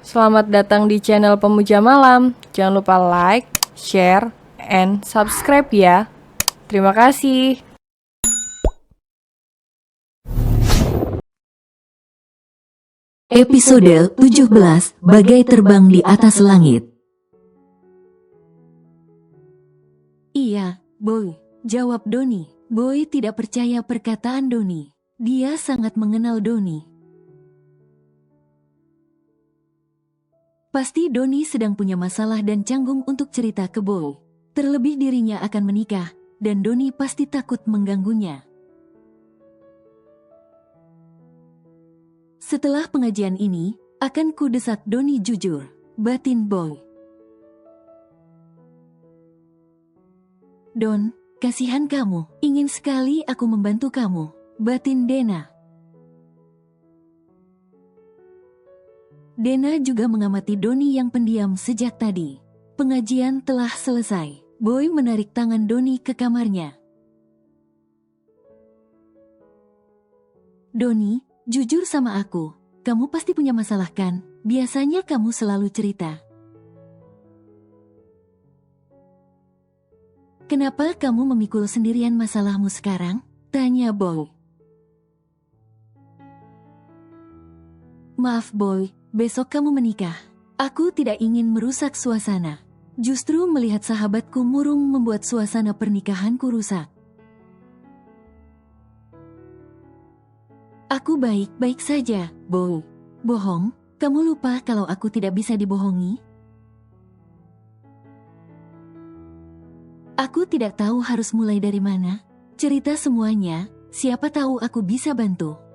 Selamat datang di channel Pemuja Malam. Jangan lupa like, share, and subscribe ya. Terima kasih. Episode 17, Bagai Terbang di Atas Langit. Iya, Boy, jawab Doni. Boy tidak percaya perkataan Doni. Dia sangat mengenal Doni. Pasti Doni sedang punya masalah dan canggung untuk cerita ke Boy. Terlebih dirinya akan menikah, dan Doni pasti takut mengganggunya. Setelah pengajian ini, akan kudesak Doni jujur, batin Boy. Don, kasihan kamu, ingin sekali aku membantu kamu, batin Dena. Dena juga mengamati Doni yang pendiam sejak tadi. Pengajian telah selesai. Boy menarik tangan Doni ke kamarnya. Doni, jujur sama aku, kamu pasti punya masalah kan? Biasanya kamu selalu cerita. Kenapa kamu memikul sendirian masalahmu sekarang? Tanya Boy. Maaf Boy, besok kamu menikah. Aku tidak ingin merusak suasana. Justru melihat sahabatku murung membuat suasana pernikahanku rusak. Aku baik-baik saja, Boy. Bohong? Kamu lupa kalau aku tidak bisa dibohongi? Aku tidak tahu harus mulai dari mana. Cerita semuanya, siapa tahu aku bisa bantu.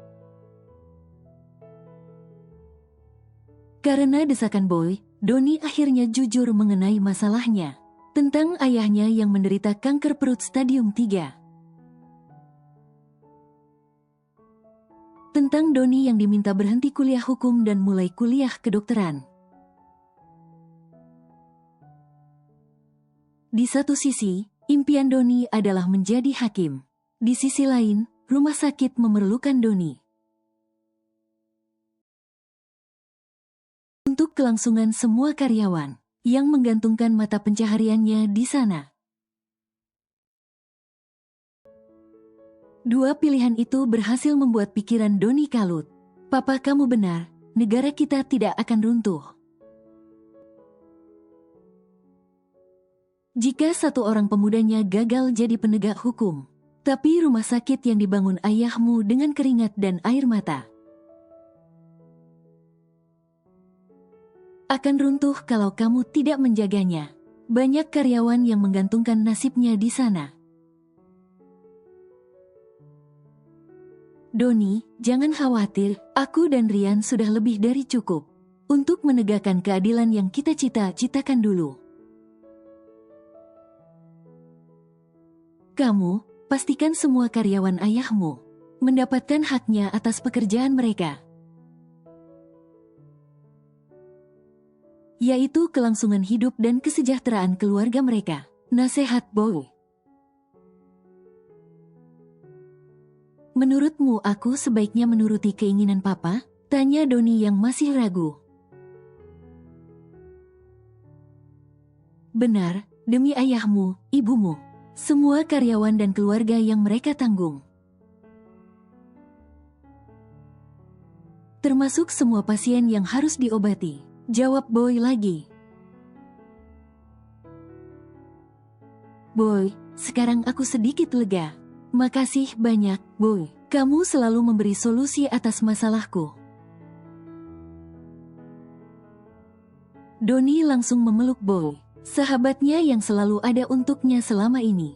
Karena desakan Boy, Doni akhirnya jujur mengenai masalahnya. Tentang ayahnya yang menderita kanker perut stadium 3. Tentang Doni yang diminta berhenti kuliah hukum dan mulai kuliah kedokteran. Di satu sisi, impian Doni adalah menjadi hakim. Di sisi lain, rumah sakit memerlukan Doni. Untuk kelangsungan semua karyawan yang menggantungkan mata pencahariannya di sana. Dua pilihan itu berhasil membuat pikiran Doni kalut. Papa kamu benar, negara kita tidak akan runtuh. Jika satu orang pemudanya gagal jadi penegak hukum, tapi rumah sakit yang dibangun ayahmu dengan keringat dan air mata akan runtuh kalau kamu tidak menjaganya. Banyak karyawan yang menggantungkan nasibnya di sana. Doni, jangan khawatir, aku dan Rian sudah lebih dari cukup untuk menegakkan keadilan yang kita cita-citakan dulu. Kamu, pastikan semua karyawan ayahmu mendapatkan haknya atas pekerjaan mereka. Yaitu kelangsungan hidup dan kesejahteraan keluarga mereka. Nasihat Boy. Menurutmu aku sebaiknya menuruti keinginan papa? Tanya Doni yang masih ragu. Benar, demi ayahmu, ibumu, semua karyawan dan keluarga yang mereka tanggung. Termasuk semua pasien yang harus diobati. Jawab Boy lagi. Boy, sekarang aku sedikit lega. Makasih banyak, Boy. Kamu selalu memberi solusi atas masalahku. Doni langsung memeluk Boy, sahabatnya yang selalu ada untuknya selama ini.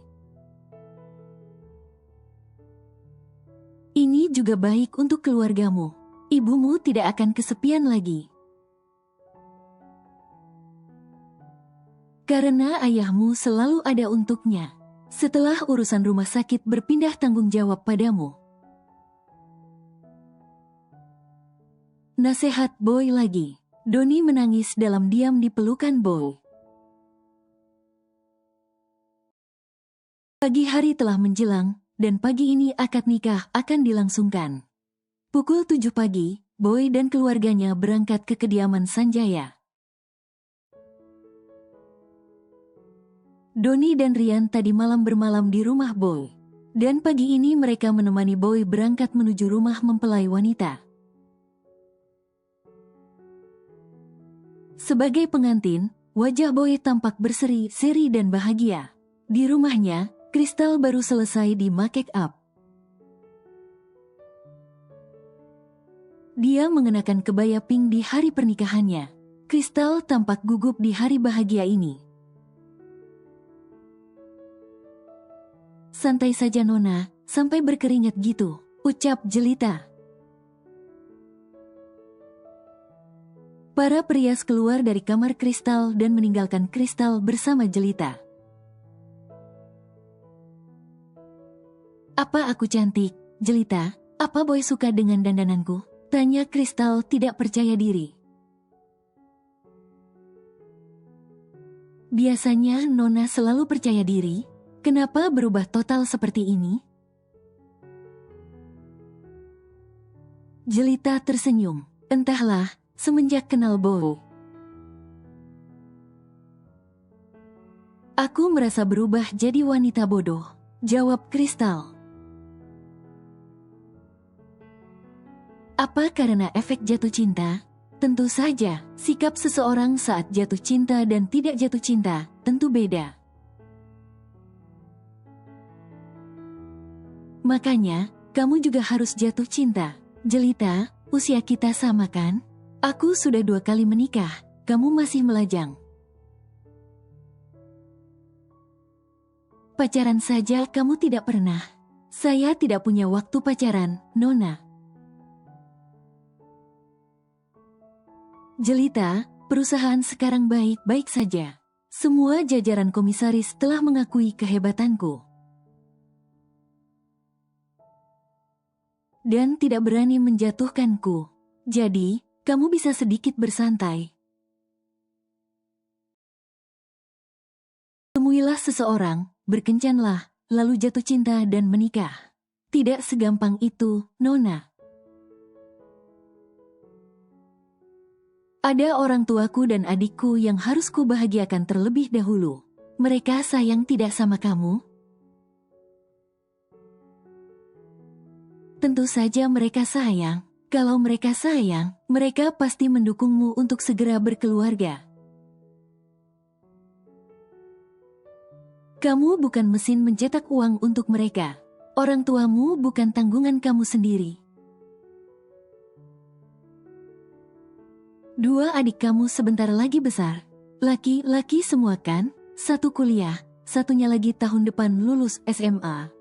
Ini juga baik untuk keluargamu. Ibumu tidak akan kesepian lagi. Karena ayahmu selalu ada untuknya. Setelah urusan rumah sakit berpindah tanggung jawab padamu. Nasihat Boy lagi. Doni menangis dalam diam di pelukan Boy. Pagi hari telah menjelang, dan pagi ini akad nikah akan dilangsungkan. Pukul 7 pagi, Boy dan keluarganya berangkat ke kediaman Sanjaya. Doni dan Rian tadi malam bermalam di rumah Boy. Dan pagi ini mereka menemani Boy berangkat menuju rumah mempelai wanita. Sebagai pengantin, wajah Boy tampak berseri-seri dan bahagia. Di rumahnya, Kristal baru selesai di make up. Dia mengenakan kebaya pink di hari pernikahannya. Kristal tampak gugup di hari bahagia ini. Santai saja Nona, sampai berkeringat gitu, ucap Jelita. Para perias keluar dari kamar Kristal dan meninggalkan Kristal bersama Jelita. Apa aku cantik, Jelita? Apa Boy suka dengan dandananku? Tanya Kristal tidak percaya diri. Biasanya Nona selalu percaya diri. Kenapa berubah total seperti ini? Jelita tersenyum. Entahlah, semenjak kenal Boy. Aku merasa berubah jadi wanita bodoh, jawab Kristal. Apa karena efek jatuh cinta? Tentu saja, sikap seseorang saat jatuh cinta dan tidak jatuh cinta tentu beda. Makanya, kamu juga harus jatuh cinta. Jelita, usia kita sama kan? Aku sudah 2 kali menikah, kamu masih melajang. Pacaran saja kamu tidak pernah. Saya tidak punya waktu pacaran, Nona. Jelita, perusahaan sekarang baik-baik saja. Semua jajaran komisaris telah mengakui kehebatanku. Dan tidak berani menjatuhkanku. Jadi, kamu bisa sedikit bersantai. Temuilah seseorang, berkencanlah, lalu jatuh cinta dan menikah. Tidak segampang itu, Nona. Ada orang tuaku dan adikku yang harus kubahagiakan terlebih dahulu. Mereka sayang tidak sama kamu? Tentu saja mereka sayang. Kalau mereka sayang, mereka pasti mendukungmu untuk segera berkeluarga. Kamu bukan mesin mencetak uang untuk mereka. Orang tuamu bukan tanggungan kamu sendiri. 2 adik kamu sebentar lagi besar. Laki-laki semua kan? 1 kuliah, satunya lagi tahun depan lulus SMA.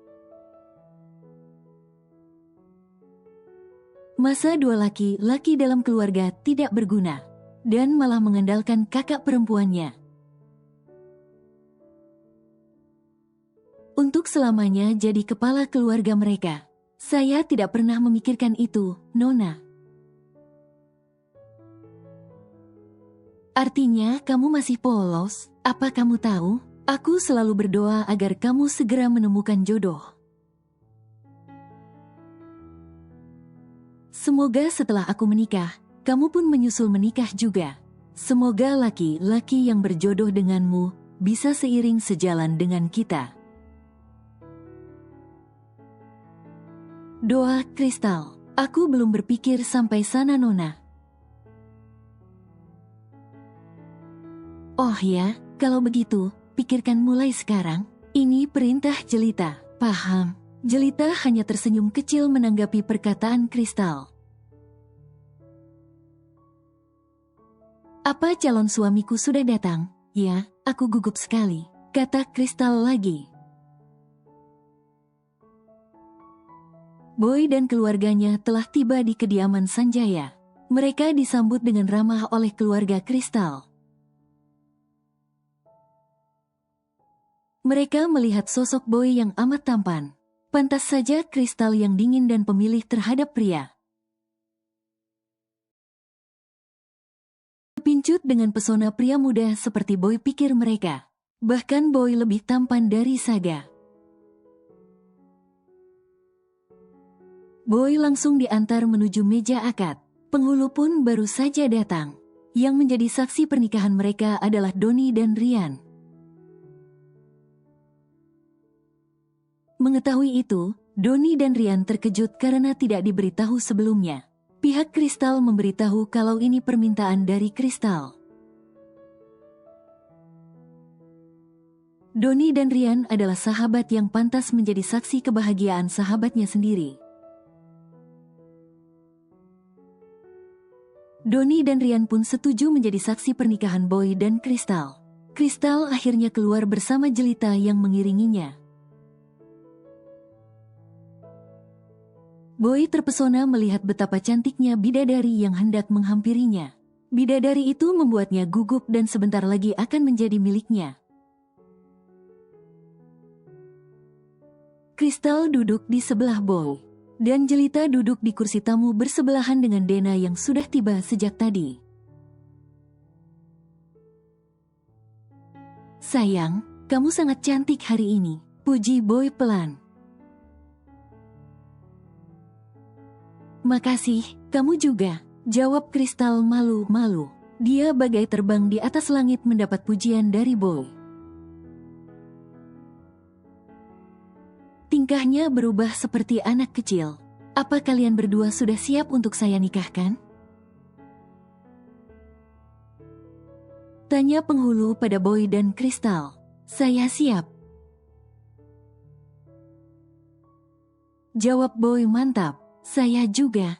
Masa 2 laki-laki dalam keluarga tidak berguna, dan malah mengandalkan kakak perempuannya. Untuk selamanya jadi kepala keluarga mereka. Saya tidak pernah memikirkan itu, Nona. Artinya kamu masih polos? Apa kamu tahu? Aku selalu berdoa agar kamu segera menemukan jodoh. Semoga setelah aku menikah, kamu pun menyusul menikah juga. Semoga laki-laki yang berjodoh denganmu bisa seiring sejalan dengan kita. Doa Kristal. Aku belum berpikir sampai sana, Nona. Oh ya, kalau begitu, pikirkan mulai sekarang. Ini perintah Jelita. Paham. Jelita hanya tersenyum kecil menanggapi perkataan Kristal. Apa calon suamiku sudah datang? Ya, aku gugup sekali, kata Kristal lagi. Boy dan keluarganya telah tiba di kediaman Sanjaya. Mereka disambut dengan ramah oleh keluarga Kristal. Mereka melihat sosok Boy yang amat tampan. Pantas saja Kristal yang dingin dan pemilih terhadap pria. Terpincut dengan pesona pria muda seperti Boy, pikir mereka. Bahkan Boy lebih tampan dari Saga. Boy langsung diantar menuju meja akad. Penghulu pun baru saja datang. Yang menjadi saksi pernikahan mereka adalah Doni dan Rian. Mengetahui itu, Doni dan Rian terkejut karena tidak diberitahu sebelumnya. Pihak Kristal memberitahu kalau ini permintaan dari Kristal. Doni dan Rian adalah sahabat yang pantas menjadi saksi kebahagiaan sahabatnya sendiri. Doni dan Rian pun setuju menjadi saksi pernikahan Boy dan Kristal. Kristal akhirnya keluar bersama Jelita yang mengiringinya. Boy terpesona melihat betapa cantiknya bidadari yang hendak menghampirinya. Bidadari itu membuatnya gugup dan sebentar lagi akan menjadi miliknya. Kristal duduk di sebelah Boy, dan Jelita duduk di kursi tamu bersebelahan dengan Dena yang sudah tiba sejak tadi. "Sayang, kamu sangat cantik hari ini," puji Boy pelan. "Makasih, kamu juga," jawab Kristal malu-malu. Dia bagai terbang di atas langit mendapat pujian dari Boy. Tingkahnya berubah seperti anak kecil. "Apa kalian berdua sudah siap untuk saya nikahkan?" tanya penghulu pada Boy dan Kristal. "Saya siap," jawab Boy mantap. "Saya juga,"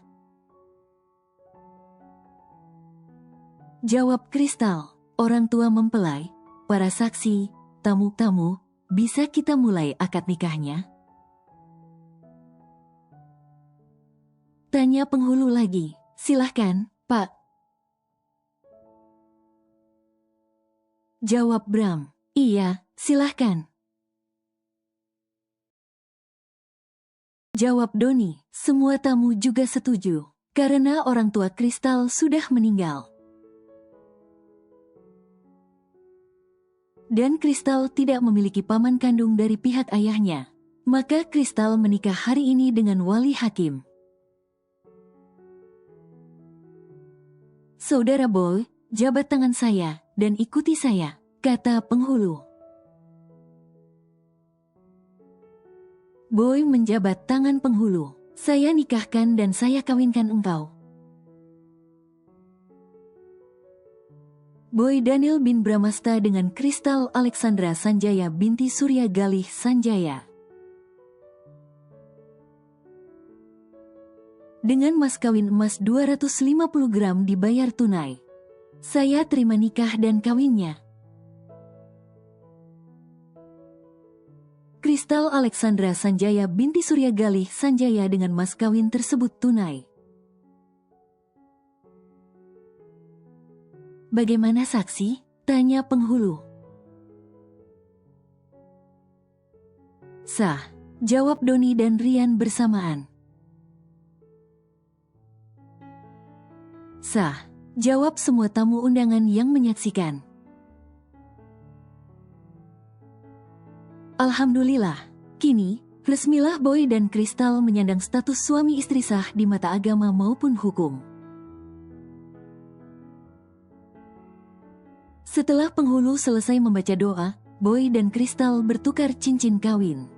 jawab Kristal. "Orang tua mempelai, para saksi, tamu-tamu, bisa kita mulai akad nikahnya?" tanya penghulu lagi. "Silahkan, Pak," jawab Bram. "Iya, silahkan," jawab Doni. Semua tamu juga setuju, karena orang tua Kristal sudah meninggal. Dan Kristal tidak memiliki paman kandung dari pihak ayahnya. Maka Kristal menikah hari ini dengan wali hakim. "Saudara Boy, jabat tangan saya, dan ikuti saya," kata penghulu. Boy menjabat tangan penghulu. "Saya nikahkan dan saya kawinkan engkau." Boy Daniel bin Bramasta dengan Kristal Alexandra Sanjaya binti Surya Galih Sanjaya. Dengan mas kawin emas 250 gram dibayar tunai. Saya terima nikah dan kawinnya. Kristal Alexandra Sanjaya binti Surya Galih Sanjaya dengan mas kawin tersebut tunai. "Bagaimana saksi?" tanya penghulu. "Sah," jawab Doni dan Rian bersamaan. "Sah," jawab semua tamu undangan yang menyaksikan. Alhamdulillah, kini, resmilah Boy dan Kristal menyandang status suami istri sah di mata agama maupun hukum. Setelah penghulu selesai membaca doa, Boy dan Kristal bertukar cincin kawin.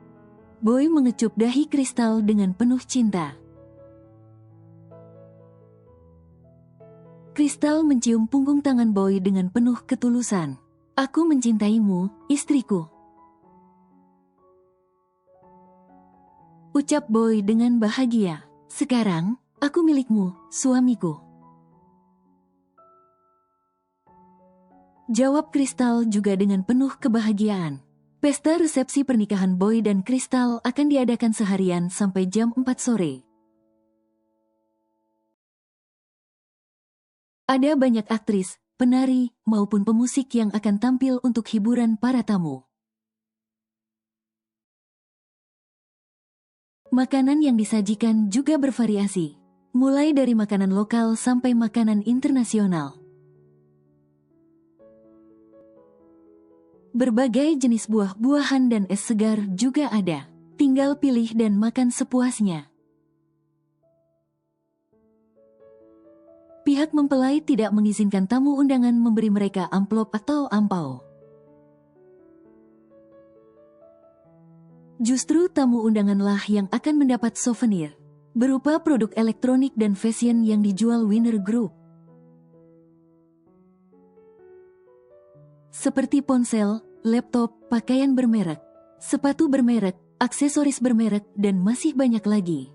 Boy mengecup dahi Kristal dengan penuh cinta. Kristal mencium punggung tangan Boy dengan penuh ketulusan. "Aku mencintaimu, istriku," ucap Boy dengan bahagia. "Sekarang, aku milikmu, suamiku," jawab Kristal juga dengan penuh kebahagiaan. Pesta resepsi pernikahan Boy dan Kristal akan diadakan seharian sampai jam 4 sore. Ada banyak aktris, penari, maupun pemusik yang akan tampil untuk hiburan para tamu. Makanan yang disajikan juga bervariasi, mulai dari makanan lokal sampai makanan internasional. Berbagai jenis buah-buahan dan es segar juga ada. Tinggal pilih dan makan sepuasnya. Pihak mempelai tidak mengizinkan tamu undangan memberi mereka amplop atau ampau. Justru tamu undanganlah yang akan mendapat souvenir berupa produk elektronik dan fashion yang dijual Winner Group. Seperti ponsel, laptop, pakaian bermerek, sepatu bermerek, aksesoris bermerek, dan masih banyak lagi.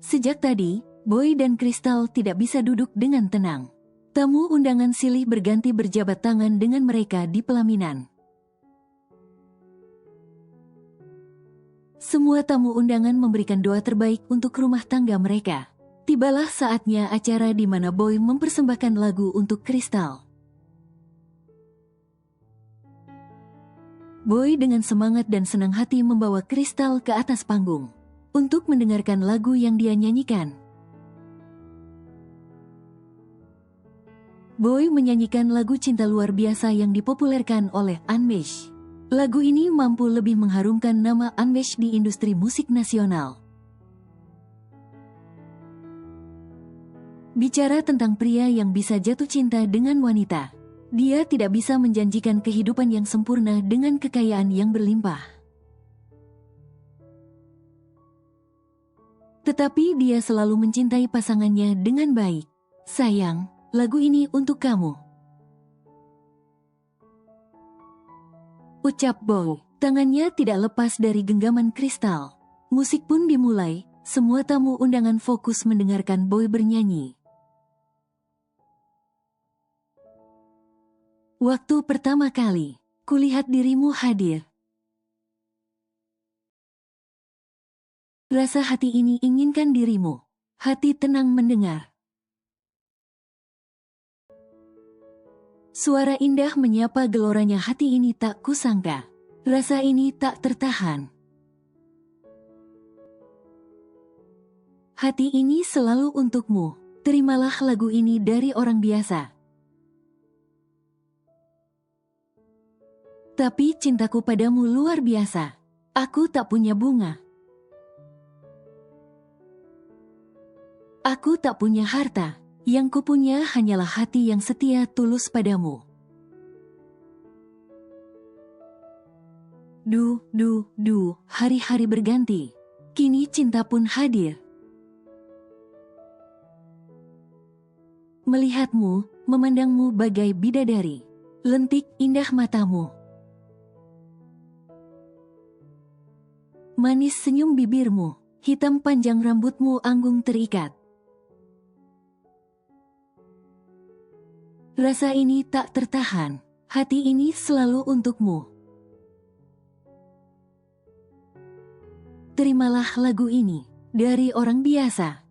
Sejak tadi, Boy dan Crystal tidak bisa duduk dengan tenang. Tamu undangan silih berganti berjabat tangan dengan mereka di pelaminan. Semua tamu undangan memberikan doa terbaik untuk rumah tangga mereka. Tibalah saatnya acara di mana Boy mempersembahkan lagu untuk Crystal. Boy dengan semangat dan senang hati membawa Crystal ke atas panggung untuk mendengarkan lagu yang dia nyanyikan. Boy menyanyikan lagu cinta luar biasa yang dipopulerkan oleh Unmesh. Lagu ini mampu lebih mengharumkan nama Unmesh di industri musik nasional. Bicara tentang pria yang bisa jatuh cinta dengan wanita, dia tidak bisa menjanjikan kehidupan yang sempurna dengan kekayaan yang berlimpah. Tetapi dia selalu mencintai pasangannya dengan baik. Sayang, lagu ini untuk kamu. Ucap Boy. Tangannya tidak lepas dari genggaman Crystal. Musik pun dimulai, semua tamu undangan fokus mendengarkan Boy bernyanyi. Waktu pertama kali, kulihat dirimu hadir. Rasa hati ini inginkan dirimu. Hati tenang mendengar. Suara indah menyapa geloranya hati ini tak kusangka. Rasa ini tak tertahan. Hati ini selalu untukmu. Terimalah lagu ini dari orang biasa. Tapi cintaku padamu luar biasa. Aku tak punya bunga. Aku tak punya harta. Yang kupunya hanyalah hati yang setia tulus padamu. Hari-hari berganti. Kini cinta pun hadir. Melihatmu, memandangmu bagai bidadari. Lentik indah matamu. Manis senyum bibirmu. Hitam panjang rambutmu anggung terikat. Rasa ini tak tertahan. Hati ini selalu untukmu. Terimalah lagu ini dari orang biasa.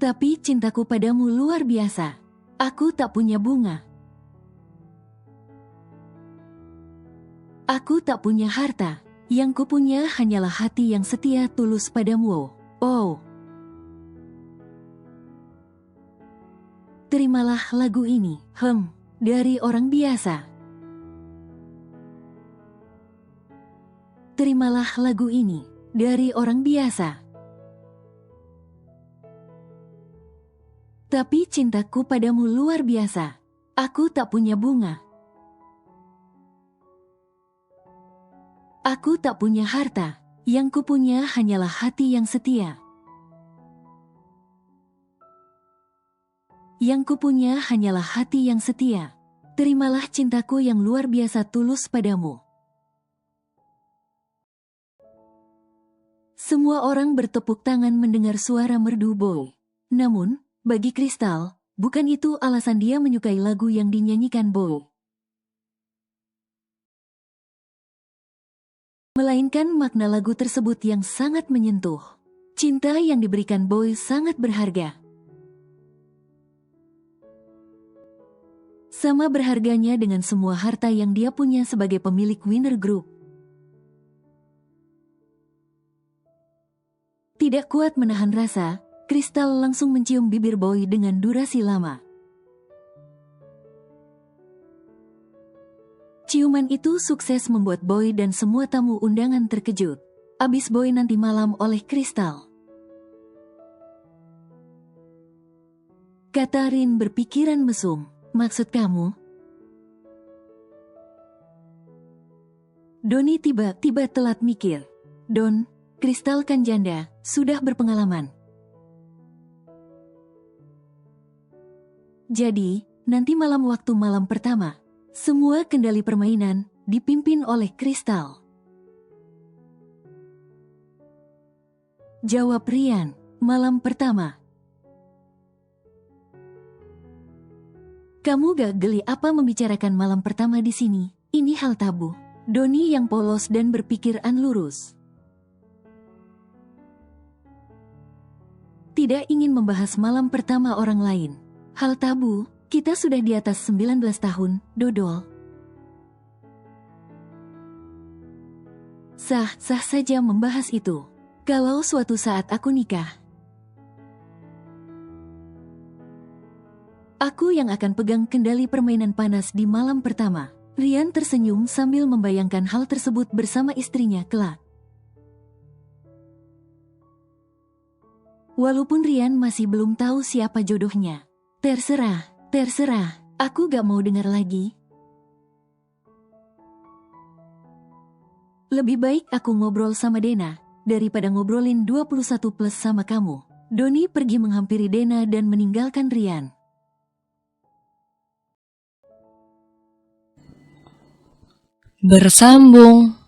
Tapi cintaku padamu luar biasa. Aku tak punya bunga. Aku tak punya harta. Yang kupunya hanyalah hati yang setia tulus padamu. Oh. Terimalah lagu ini, dari orang biasa. Terimalah lagu ini, dari orang biasa. Tapi cintaku padamu luar biasa. Aku tak punya bunga. Aku tak punya harta. Yang kupunya hanyalah hati yang setia. Yang kupunya hanyalah hati yang setia. Terimalah cintaku yang luar biasa tulus padamu. Semua orang bertepuk tangan mendengar suara merdu Boy. Namun, bagi Crystal, bukan itu alasan dia menyukai lagu yang dinyanyikan Boy. Melainkan makna lagu tersebut yang sangat menyentuh. Cinta yang diberikan Boy sangat berharga. Sama berharganya dengan semua harta yang dia punya sebagai pemilik Winner Group. Tidak kuat menahan rasa, Crystal langsung mencium bibir Boy dengan durasi lama. Ciuman itu sukses membuat Boy dan semua tamu undangan terkejut. abis boy nanti malam oleh Kristal. Kata Rin berpikiran mesum. Maksud kamu? Doni tiba-tiba telat mikir. Don, Kristal kan janda, sudah berpengalaman. Jadi, nanti malam waktu malam pertama, semua kendali permainan dipimpin oleh Kristal. Jawab Rian, malam pertama. Kamu gak geli apa membicarakan malam pertama di sini? Ini hal tabu. Doni yang polos dan berpikiran lurus. Tidak ingin membahas malam pertama orang lain. Hal tabu, kita sudah di atas 19 tahun, dodol. Sah saja membahas itu. Kalau suatu saat aku nikah, aku yang akan pegang kendali permainan panas di malam pertama. Rian tersenyum sambil membayangkan hal tersebut bersama istrinya kelak. Walaupun Rian masih belum tahu siapa jodohnya. Terserah, aku gak mau dengar lagi. Lebih baik aku ngobrol sama Dena, daripada ngobrolin 21 plus sama kamu. Doni pergi menghampiri Dena dan meninggalkan Rian. Bersambung.